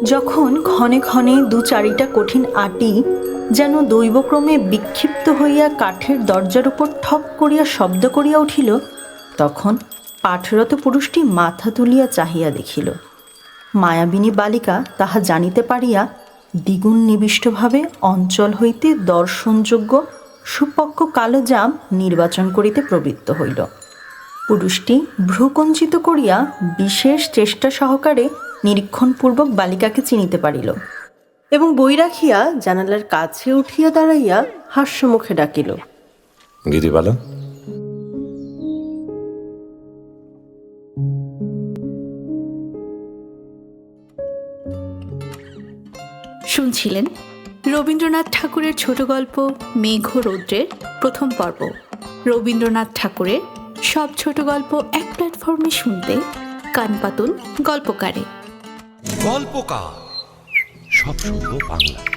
যখন ক্ষণে ক্ষণে দু চারিটা কঠিন আটি যেন দৈবক্রমে বিক্ষিপ্ত হইয়া কাঠের দরজার উপর ঠক করিয়া শব্দ করিয়া উঠিল, তখন পাঠরত পুরুষটি মাথা তুলিয়া চাহিয়া দেখিল। মায়াবিনী বালিকা তাহা জানিতে পারিয়া দ্বিগুণ নিবিষ্টভাবে অঞ্চল হইতে দর্শনযোগ্য সুপক্ক কালো জাম নির্বাচন করিতে প্রবৃত্ত হইল। পুরুষটি ভ্রুকঞ্চিত করিয়া বিশেষ চেষ্টা সহকারে নিরীক্ষণপূর্বক বালিকাকে চিনিতে পারিল এবং বই রাখিয়া জানালার কাছে উঠিয়া দাঁড়াইয়া হাস্যমুখে ডাকিল, গিরিবালা। শুনছিলেন রবীন্দ্রনাথ ঠাকুরের ছোট গল্প মেঘ রৌদ্রের প্রথম পর্ব। রবীন্দ্রনাথ ঠাকুরের সব ছোট গল্প এক প্ল্যাটফর্মে শুনতে কান পাতুন গল্পকারে। গল্পকার সব শুনবো বাংলা।